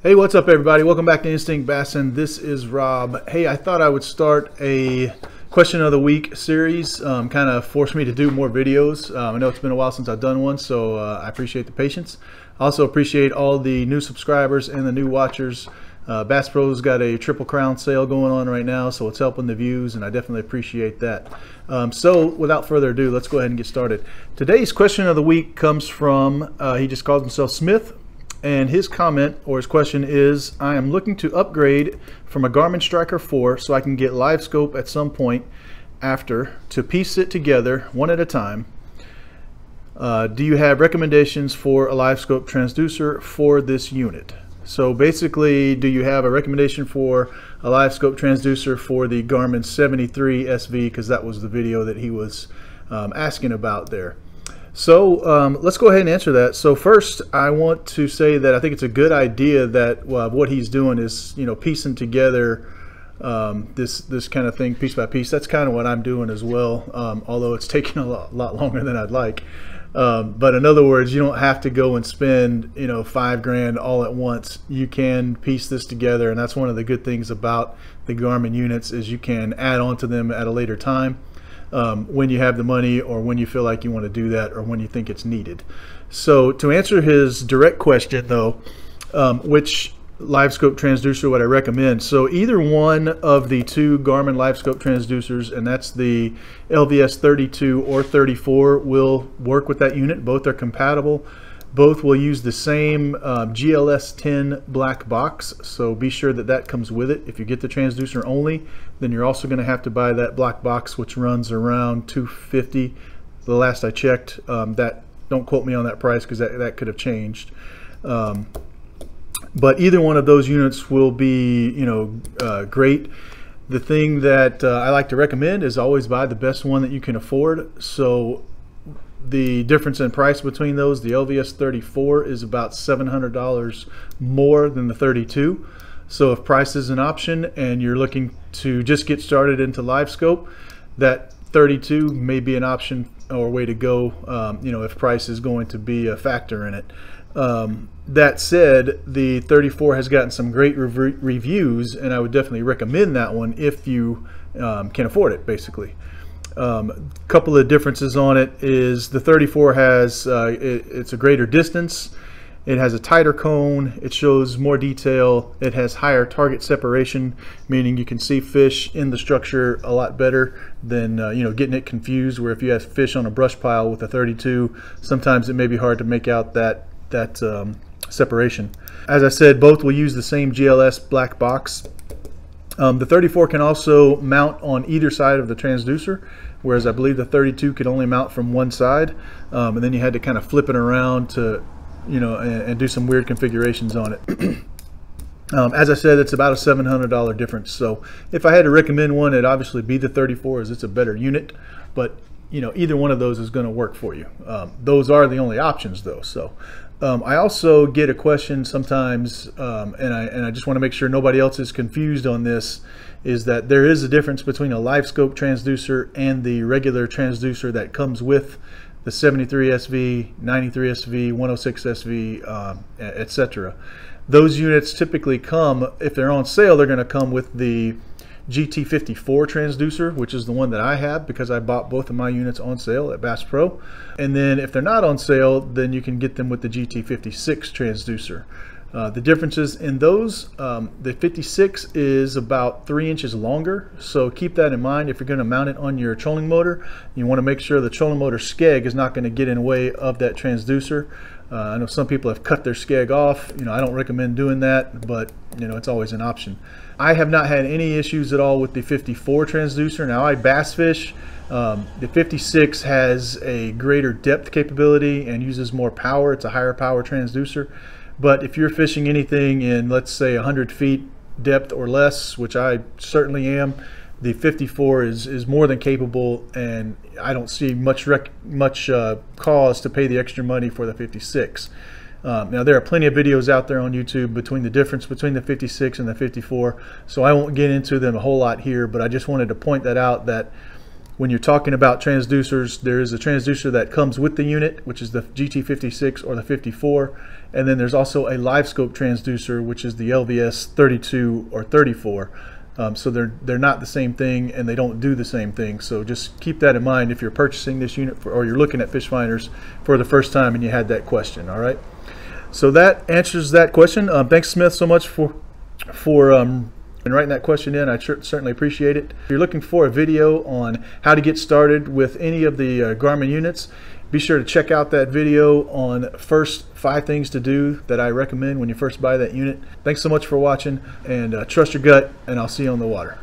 Hey, what's up everybody? Welcome back to Instinct Bassin. This is Rob. Hey, I thought I would start a question of the week series. Kind of forced me to do more videos. I know it's been a while since I've done one, so I appreciate the patience. I also appreciate all the new subscribers and the new watchers. Bass Pro's got a Triple Crown sale going on right now, so it's helping the views, and I definitely appreciate that. So without further ado, let's go ahead and get started. Today's question of the week comes from, he just calls himself Smith. And his comment or his question is, I am looking to upgrade from a Garmin Striker 4 so I can get Livescope at some point after to piece it together one at a time. Do you have recommendations for a Livescope transducer for this unit? So basically, do you have a recommendation for a Livescope transducer for the Garmin 73 SV? Because that was the video that he was asking about there. So let's go ahead and answer that. So first, I want to say that I think it's a good idea that what he's doing is, piecing together this kind of thing piece by piece. That's kind of what I'm doing as well, although it's taking a lot longer than I'd like. But in other words, you don't have to go and spend $5 grand all at once. You can piece this together, and that's one of the good things about the Garmin units is you can add on to them at a later time. When you have the money or when you feel like you want to do that or when you think it's needed. So to answer his direct question though, which Livescope transducer would I recommend? So either one of the two Garmin Livescope transducers, and that's the LVS 32 or 34, will work with that unit. Both are compatible. Both will use the same GLS 10 black box, so be sure that that comes with it. If you get the transducer only, then you're also going to have to buy that black box, which runs around $250. The last I checked, that don't quote me on that price because that could have changed. But either one of those units will be, great. The thing that I like to recommend is always buy the best one that you can afford. So the difference in price between those, the LVS 34 is about $700 more than the 32. So if price is an option and you're looking to just get started into Livescope, that 32 may be an option or a way to go, if price is going to be a factor in it. That said, the 34 has gotten some great reviews, and I would definitely recommend that one if you can afford it, basically. Couple of differences on it is the 34 has it's a greater distance, it has a tighter cone, it shows more detail, it has higher target separation, meaning you can see fish in the structure a lot better than getting it confused, where if you have fish on a brush pile with a 32, sometimes it may be hard to make out that separation. As I said, both will use the same GLS black box. The 34 can also mount on either side of the transducer, whereas I believe the 32 could only mount from one side, and then you had to kind of flip it around to, and do some weird configurations on it. As I said, it's about a $700 difference. So if I had to recommend one, it'd obviously be the 34, as it's a better unit. But either one of those is going to work for you. Those are the only options, though. So. I also get a question sometimes, and I just want to make sure nobody else is confused on this, is that there is a difference between a Livescope transducer and the regular transducer that comes with the 73 SV, 93 SV, 106 SV, etc. Those units typically come, if they're on sale, they're going to come with the GT54 transducer, which is the one that I have because I bought both of my units on sale at Bass Pro. And then if they're not on sale, then you can get them with the GT56 transducer. The differences in those, the 56 is about 3 inches longer, so keep that in mind if you're going to mount it on your trolling motor. You want to make sure the trolling motor skeg is not going to get in the way of that transducer. I know some people have cut their skeg off. I don't recommend doing that, but it's always an option. I have not had any issues at all with the 54 transducer. Now I bass fish. The 56 has a greater depth capability and uses more power. It's a higher power transducer. But if you're fishing anything in, let's say, 100 feet depth or less, which I certainly am, the 54 is more than capable, and I don't see much cause to pay the extra money for the 56. Now there are plenty of videos out there on YouTube between the difference between the 56 and the 54, so I won't get into them a whole lot here, but I just wanted to point that out, that when you're talking about transducers, there is a transducer that comes with the unit, which is the GT56 or the 54, and then there's also a Livescope transducer, which is the LVS 32 or 34. So they're not the same thing, and they don't do the same thing. So just keep that in mind if you're purchasing this unit or you're looking at Fishfinders for the first time and you had that question. All right. So that answers that question. Thanks, Smith, so much for writing that question in. I certainly appreciate it. If you're looking for a video on how to get started with any of the Garmin units, be sure to check out that video on first 5 things to do that I recommend when you first buy that unit. Thanks so much for watching, and trust your gut, and I'll see you on the water.